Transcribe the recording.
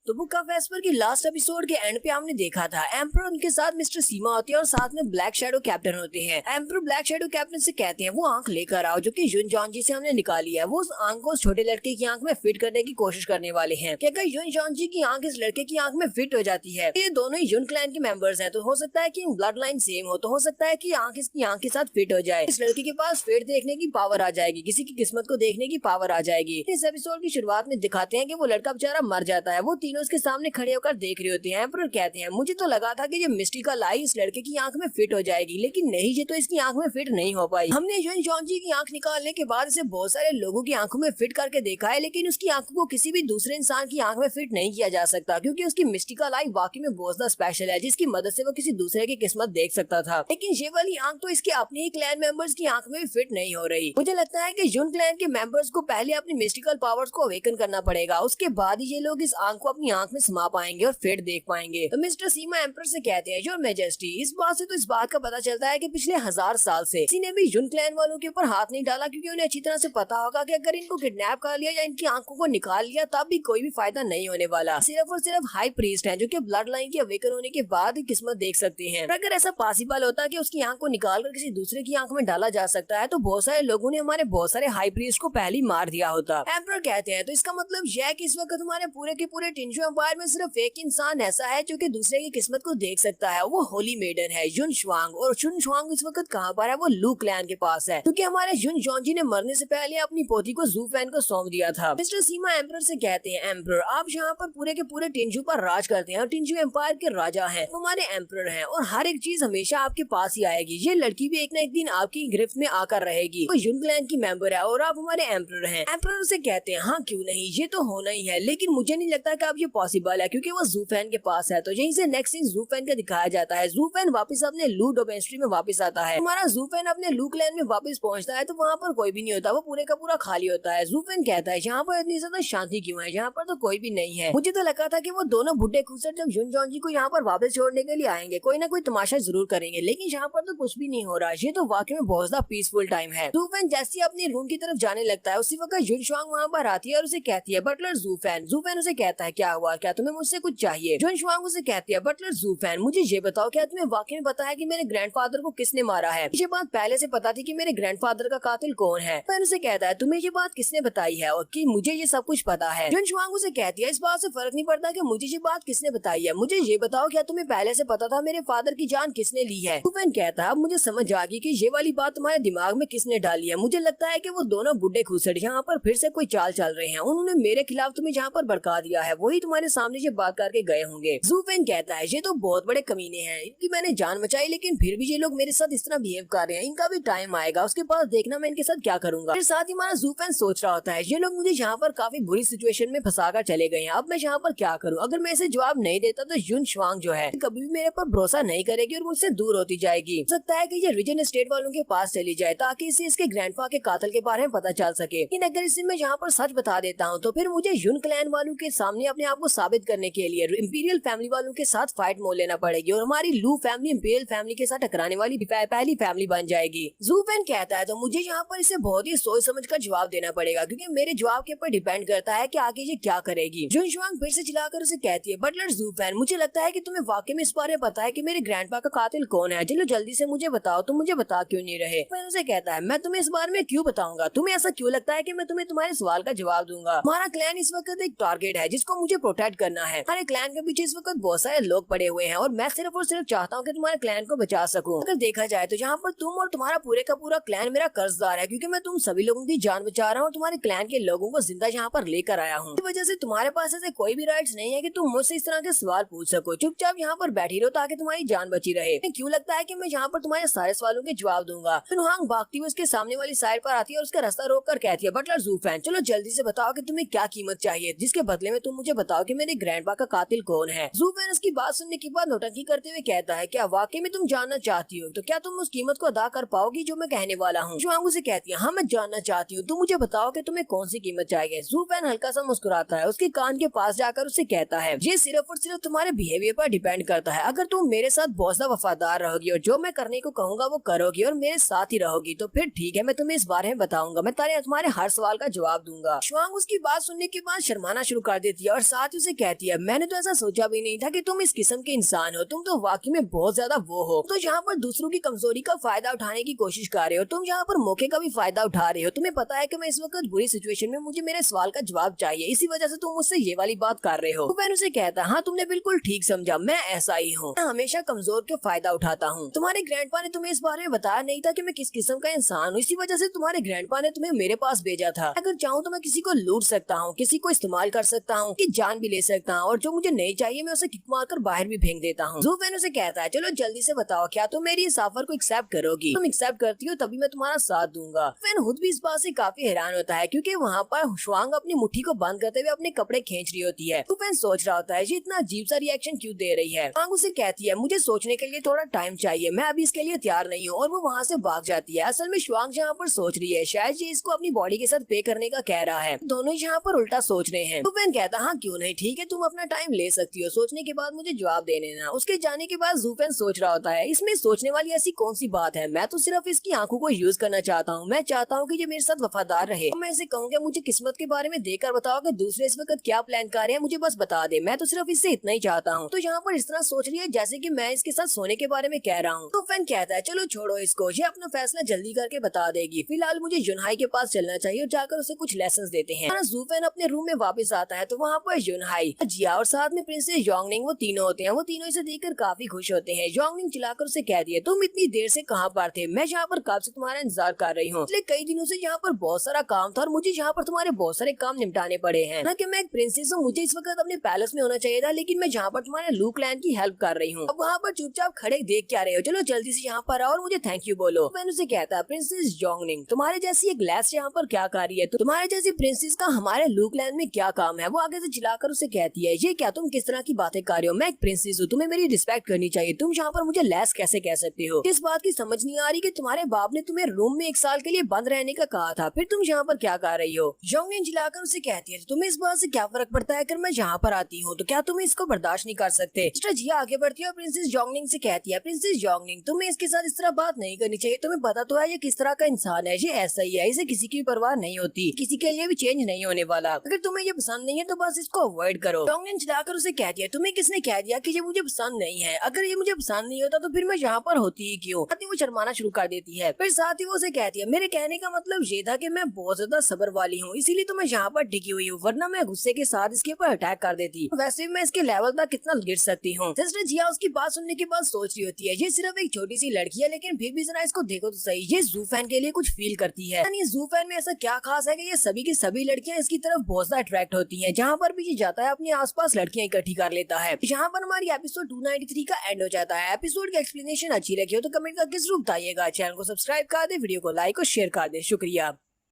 तो book of Esper की last episode के एंड पे हमने देखा था एम्पर उनके साथ मिस्टर सीमा होती है और साथ में ब्लैक शैडो कैप्टन होते हैं। एम्पर ब्लैक शैडो कैप्टन से कहते हैं वो आंख लेकर आओ जो कि युन जॉन्जी से हमने निकाली है। वो उस आंख को उस छोटे लड़के की आंख में फिट करने की कोशिश करने वाले हैं कि अगर युन जॉन्जी की आंख इस लड़के की आंख में फिट हो जाती है, ये दोनों ही युन क्लैन के मेंबर्स हैं, तो हो सकता है कि ब्लड लाइन सेम हो, तो हो सकता है कि आंख इसकी आंख के साथ फिट हो जाए। इस लड़के के पास फेट देखने की पावर आ जाएगी, किसी की किस्मत को देखने की पावर आ जाएगी। इस एपिसोड की शुरुआत में दिखाते हैं कि वो लड़का बेचारा मर जाता है। वो तीनों उसके सामने खड़े होकर देख रहे होते हैं। एम्परर कहते हैं मुझे तो लगा था कि ये मिस्टिकल आई इस लड़के की आंख में फिट हो जाएगी, लेकिन नहीं, ये तो इसकी आंख में फिट नहीं हो पाई। हमने युन जॉन्जी की आंख निकालने के बाद इसे बहुत सारे लोगों की आंखों में फिट करके देखा है, लेकिन उसकी आंखों को किसी भी दूसरे इंसान की आंख में फिट नहीं किया जा सकता, क्योंकि उसकी मिस्टिकल आई वाकई में बहुत ज्यादा स्पेशल है, जिसकी मदद से वो किसी दूसरे की किस्मत देख सकता था। लेकिन ये वाली आंख तो इसके अपने ही क्लैन मेंबर्स की आंख में भी फिट नहीं हो रही। मुझे लगता है कि युन क्लैन के मेंबर्स को पहले अपनी मिस्टिकल पावर्स को अवेकन करना पड़ेगा, उसके बाद ही ये लोग इस आंख को अपनी आंख में समा पाएंगे और फिट देख पाएंगे। तो मिस्टर सीमा एम्पर से कहते हैं योर मैजेस्टी, इस बात से तो इस बात का पता चलता है कि पिछले 1000 साल से किसी ने भी युन क्लैन वालों के ऊपर हाथ नहीं डाला, क्योंकि उन्हें अच्छी तरह से पता होगा कि अगर इनको किडनैप कर लिया या इनकी आंखों को निकाल लिया तब भी कोई भी फायदा नहीं होने वाला। सिर्फ और सिर्फ हाई प्रीस्ट है जो कि ब्लड लाइन के अवेकन होने के बाद ही किस्मत देख सकते हैं। अगर ऐसा पॉसिबल होता कि उसकी आंख को निकाल कर किसी दूसरे की आंख में डाला जा सकता है, तो बहुत सारे लोगों ने हमारे बहुत सारे हाई प्रीस्ट को पहले ही मार दिया होता। एम्पर कहते हैं तो इसका मतलब यह है कि इस वक्त हमारे पूरे के पूरे टिंजू एम्पायर में सिर्फ एक इंसान ऐसा है जो कि दूसरे की किस्मत को देख सकता है, वो होली मेडन है युन शुआंग। और युन शुआंग इस वक्त कहाँ पर है? वो लू क्लैन के पास है, क्योंकि हमारे युन जॉन्जी ने मरने से पहले अपनी पोती को जू फैन को सौंप दिया था। मिस्टर सीमा एम्पर से कहते हैं एम्पर आप यहाँ पर पूरे के पूरे टिंजू पर राज करते हैं और टिंजू एम्पायर के राजा हैं, हमारे एम्पर हैं और हर एक चीज हमेशा आपके पास ही आएगी। ये लड़की भी एक ना एक दिन आपकी गिरफ्त में आकर रहेगी। वो युन क्लैन की मेंबर है और आप हमारे एम्पर हैं। एम्पर से कहते हैं हाँ क्यों नहीं, ये तो होना ही है, लेकिन मुझे नहीं लगता कि अब ये पॉसिबल है, क्योंकि वो जू फैन के पास है। तो यहीं से नेक्स्ट सीन जू फैन का दिखाया जाता है। जू फैन वापस अपने लू डोमेस्ट्री में वापस आता है। हमारा जू फैन अपने लू क्लैन में वापस पहुंचता है तो वहाँ पर कोई भी नहीं होता, वो पूरे का पूरा खाली होता है। जू फैन कहता है यहाँ पर इतनी ज्यादा शांति क्यों है, यहाँ पर तो कोई भी नहीं है। मुझे तो लगा था कि वो दोनों बुढ़े खूसर जब युन जॉन्जी को यहाँ पर वापस छोड़ने के लिए आएंगे, कोई ना कोई तमाशा जरूर करेंगे, लेकिन यहाँ पर तो कुछ भी नहीं हो रहा। ये तो वाकई में बहुत ज्यादा पीसफुल टाइम है। जू फैन जैसे अपने रूम की तरफ जाने लगता है, उसी वक्त युन शुआंग वहाँ पर आती है और उसे कहती है बटलर जू फैन। जू फैन उसे कहता है क्या हुआ, क्या तुम्हें मुझसे कुछ चाहिए? युन शुआंग उसे कहती है बटलर जू फैन मुझे ये बताओ क्या तुम्हें वाकई में पता है कि मेरे ग्रैंडफादर को किसने मारा है? मुझे बात पहले से पता थी कि मेरे ग्रैंडफादर का कातिल कौन है। फैन उसे कहता है तुम्हें ये बात किसने बताई है और कि मुझे ये सब कुछ पता है? युन शुआंग उसे कहती है इस बात से फर्क नहीं पड़ता कि मुझे ये बात किसने बताई है, मुझे ये बताओ क्या तुम्हें पहले से पता था मेरे फादर की जान किसने ली है? फैन कहता है अब मुझे समझ आ गई कि ये वाली बात तुम्हारे दिमाग में किसने डाली है। मुझे लगता है कि वो दोनों बुढ़े खूसड़ यहाँ पर फिर से कोई चाल चल रहे हैं, उन्होंने मेरे खिलाफ तुम्हें यहाँ पर भड़का दिया है, वही तुम्हारे सामने ये बात करके गए होंगे। जू फैन कहता है ये तो बहुत बड़े कमीने हैं, इनकी मैंने जान बचाई लेकिन फिर भी ये लोग मेरे साथ इस तरह बिहेव कर रहे हैं, इनका भी टाइम आएगा, उसके बाद देखना मैं इनके साथ क्या करूंगा। फिर साथ ही हमारा जू फैन सोच रहा होता है ये लोग मुझे यहाँ पर काफी बुरी सिचुएशन में फंसा कर चले गए हैं, अब मैं यहाँ पर क्या करूँ? अगर मैं इसे जवाब नहीं देता तो युन शुआंग जो है कभी भी मेरे पर भरोसा नहीं करेगी और मुझसे दूर होती जाएगी। हो सकता है कि ये रिजन स्टेट वालों के पास चली जाए ताकि इसे इसके ग्रैंडफा के कातिल के बारे में पता चल सके। लेकिन अगर इसे मैं यहाँ पर सच बता देता हूँ तो फिर मुझे युन क्लैन वालों के सामने अपने आप को साबित करने के लिए इंपीरियल फैमिली वालों के साथ फाइट मोल लेना पड़ेगी और हमारी लू फैमिली इंपीरियल फैमिली के साथ टकराने वाली पहली फैमिली बन जाएगी। जू फैन कहता है तो मुझे यहाँ पर इसे बहुत ही सोच समझ कर जवाब देना पड़ेगा, क्योंकि मेरे जवाब के ऊपर डिपेंड करता है कि आगे ये क्या करेगी। युन शुआंग फिर से चिल्लाकर उसे कहती है बटलर जू फैन मुझे लगता है कि तुम्हें वाकई में इस बारे में पता है कि मेरे ग्रैंडपा का कातिल कौन है, चलो जल्दी से मुझे बताओ। तुम मुझे बता क्यों नहीं रहे? फैन उसे कहता है मैं तुम्हें इस बारे में क्यों बताऊंगा, तुम्हें ऐसा क्यों लगता है कि मैं तुम्हें तुम्हारे सवाल का जवाब दूंगा? हमारा क्लैन इस वक्त एक टारगेट है जिसको मुझे प्रोटेक्ट करना है। हमारे क्लैन के पीछे इस वक्त बहुत सारे लोग पड़े हुए हैं और मैं सिर्फ और सिर्फ चाहता हूँ कि तुम्हारे क्लैन को बचा सकूं। अगर देखा जाए तो यहाँ पर तुम और तुम्हारा पूरे का पूरा क्लैन मेरा कर्जदार है, क्योंकि मैं तुम सभी लोगों की जान बचा रहा हूँ, तुम्हारे क्लैन के लोगों को जिंदा यहाँ पर लेकर आया हूँ। इस वजह से तुम्हारे पास ऐसे कोई भी राइट्स नहीं है कि तुम मुझसे इस तरह के सवाल पूछ सको। चुपचाप यहाँ पर बैठी रहो ताकि तुम्हारी जान बची रहे। क्यों लगता है कि मैं यहाँ पर तुम्हारे सारे सवालों के जवाब दूंगा? नुहांग भागती हुई उसके सामने वाली साइड पर आती है और उसका रास्ता रोक कर कहती है बटलर जू फैन चलो जल्दी से बताओ कि तुम्हें क्या कीमत चाहिए, जिसके बदले में तुम मुझे बताओ कि मेरे ग्रैंडपा का कातिल कौन है। जू फैन उसकी बात सुनने के बाद नौटंकी करते हुए कहता है क्या वाकई में तुम जानना चाहती हो? तो क्या तुम उस कीमत को अदा कर पाओगी जो मैं कहने वाला हूँ? जुआंग उसे कहती है हाँ मैं जानना चाहती हूँ, तुम मुझे बताओ कि तुम्हें कौन सी कीमत चाहिए। जू फैन हल्का सा मुस्कुराता है, उसके कान के पास जाकर उसे कहता है ये सिर्फ और सिर्फ तुम्हारे बिहेवियर पर डिपेंड करता है। अगर तुम मेरे साथ बहुत ज्यादा वफादार रहोगी और जो मैं करने को कहूंगा वो करोगी और मेरे साथ ही रहोगी तो फिर ठीक है, मैं तुम्हें इस बारे में बताऊंगा, मैं तुम्हारे हर सवाल का जवाब दूंगा। शुआंग उसकी बात सुनने के बाद शर्माना शुरू कर देती है और साथ ही उसे कहती है मैंने तो ऐसा सोचा भी नहीं था कि तुम इस किस्म के इंसान हो, तुम तो वाकई में बहुत ज्यादा वो हो, तो यहाँ पर दूसरों की कमजोरी का फायदा उठाने की कोशिश कर रहे हो, तुम यहाँ पर मौके का भी फायदा उठा रहे हो, तुम्हें पता है कि मैं इस वक्त बुरी सिचुएशन में, मुझे मेरे सवाल का जवाब चाहिए, इसी वजह से तुम मुझसे ये वाली बात कर रहे हो। वैन उसे कहता हाँ तुमने बिल्कुल ठीक समझा, मैं ऐसा ही हूँ, मैं हमेशा कमजोर के फायदा उठाता हूँ। तुम्हारे ग्रैंडपा ने तुम्हें इस बारे में बताया नहीं था कि मैं किस किस्म का इंसान हूँ, इसी वजह से तुम्हारे ग्रैंडपा ने तुम्हें मेरे पास भेजा था। अगर चाहूँ तो मैं किसी को लूट सकता हूँ, किसी को इस्तेमाल कर सकता हूँ, की जान भी ले सकता हूँ, और जो मुझे नहीं चाहिए मैं उसे किक मारकर बाहर भी फेंक देता हूँ। वैन उसे कहता है चलो जल्दी से बताओ क्या तुम मेरी इस ऑफर को एक्सेप्ट करोगी, तुम एक्सेप्ट करती हो तभी मैं तुम्हारा साथ दूंगा। वैन खुद भी इस बात से काफी हैरान होता है क्योंकि वहाँ पर शुआंग अपनी मुट्ठी को बंद करते हुए अपने कपड़े खींच रही होती है। तो वैन सोच रहा होता है ये इतना अजीब सा रिएक्शन क्यों दे रही है। शुआंग उसे कहती है मुझे सोचने के लिए थोड़ा टाइम चाहिए, मैं अभी इसके लिए तैयार नहीं हूँ, और वो वहाँ से भाग जाती है। असल में शुआंग जहाँ पर सोच रही है शायद ये इसको अपनी बॉडी के साथ पे करने का कह रहा है, दोनों यहाँ पर उल्टा सोच रहे हैं। तो वैन कहता हाँ क्यों नहीं, ठीक है तुम अपना टाइम ले सकती हो, सोचने के बाद मुझे जवाब दे देना। उसके जाने के बाद जूफेन सोच रहा होता है इसमें सोचने वाली ऐसी कौन सी बात है, मैं तो सिर्फ इसकी आंखों को यूज करना चाहता हूँ, मैं चाहता हूँ कि ये मेरे साथ वफादार रहे। मैं इसे कहूँगा मुझे किस्मत के बारे में देकर बताओ कि दूसरे इस वक्त क्या प्लान कर रहे हैं, मुझे बस बता दे, मैं तो सिर्फ इससे इतना ही चाहता हूँ। तो यहाँ पर इस तरह सोच रही है जैसे कि मैं इसके साथ सोने के बारे में कह रहा हूँ। तो फैन कहता है चलो छोड़ो इसको, ये अपना फैसला जल्दी करके बता देगी, फिलहाल मुझे युनहाई के पास चलना चाहिए और जाकर उसे कुछ लेसन देते हैं। जूफेन अपने रूम में वापस आता है तो वहाँ पर युनहाई, जिया और साथ में प्रिंसेस योंगनिंग वो तीनों होते हैं। वो तीनों इसे देखकर काफी खुश होते हैं। योंगनिंग चिल्लाकर उसे कह दिया तुम इतनी देर से कहाँ पर थे, मैं यहाँ पर कब से तुम्हारा इंतजार कर रही हूँ, पिछले कई दिनों से यहाँ पर बहुत सारा काम था और मुझे यहाँ पर तुम्हारे बहुत सारे काम निपटाने पड़े हैं। ना कि मैं एक प्रिंसेस हूँ, मुझे इस वक्त अपने पैलेस में होना चाहिए था, लेकिन मैं यहाँ पर तुम्हारे लू क्लैन की हेल्प कर रही हूँ। अब वहाँ पर चुपचाप खड़े देख क्या रहे हो, चलो जल्दी से यहाँ पर आओ और मुझे थैंक यू बोलो। मैंने उसे कहता प्रिंसेस योंगनिंग तुम्हारे जैसी एक ग्लास यहाँ पर क्या कर रही है, तो तुम्हारे जैसी प्रिंसेस का हमारे लू क्लैन में क्या काम है। वो आगे से चिल्लाकर उसे कहती है ये क्या तुम किस तरह की बातें कर रहे हो, मैं एक प्रिंसेस हूँ, तुम्हें मेरी रिस्पेक्ट करनी चाहिए, तुम यहाँ पर मुझे लेस कैसे कह सकते हो। इस बात की समझ नहीं आ रही कि तुम्हारे बाप ने तुम्हें रूम में 1 साल के लिए बंद रहने का कहा था, फिर तुम यहाँ पर क्या कर रही हो। योंगनिंग चिल्लाकर उसे कहती है तुम्हें इस बात से क्या फर्क पड़ता है, अगर मैं यहाँ पर आती हूँ तो क्या तुम इसको बर्दाश्त नहीं कर सकते। मिस्टर जिया आगे बढ़ती है और प्रिंसेस योंगनिंग से कहती है प्रिंसेस योंगनिंग तुम्हें इसके साथ इस तरह बात नहीं करनी चाहिए, तुम्हें पता तो है ये किस तरह का इंसान है, ये ऐसा ही है, इसे किसी की परवाह नहीं होती, किसी के लिए भी चेंज नहीं होने वाला, अगर तुम्हें ये पसंद नहीं है तो बस इसको अवॉइड करो। योंगनिंग चिल्लाकर उसे कहती है तुम्हें किसने कह दिया कि ये मुझे पसंद नहीं है, अगर ये मुझे पसंद नहीं होता तो फिर मैं यहाँ पर होती ही क्यों। वो शर्माना शुरू कर देती है, फिर साथ ही वो उसे कहती है मेरे कहने का मतलब ये था कि मैं बहुत ज्यादा सब्र वाली हूँ, इसीलिए तो मैं यहाँ पर टिकी हुई हूँ, वरना मैं गुस्से के साथ इसके ऊपर अटैक कर देती, वैसे भी मैं इसके लेवल तक कितना गिर सकती हूँ। सिस्टर जिया उसकी बात सुनने के बाद सोच रही होती है ये सिर्फ एक छोटी सी लड़की है, लेकिन फिर भी जरा इसको देखो तो सही, ये जूफैन के लिए कुछ फील करती है। यानी जूफैन में ऐसा क्या खास है कि ये सभी की सभी लड़कियां इसकी तरफ बहुत ज्यादा अट्रैक्ट होती हैं, जहाँ पर भी ये जाता है अपने आसपास लड़कियां इकट्ठी कर लेता है। यहाँ पर हमारी एपिसोड 293 का एंड हो जाता है। एपिसोड की एक्सप्लेनेशन अच्छी लगी हो तो कमेंट करके जरूर बताइएगा। चैनल को सब्सक्राइब कर दे, वीडियो को लाइक और शेयर कर दे। शुक्रिया।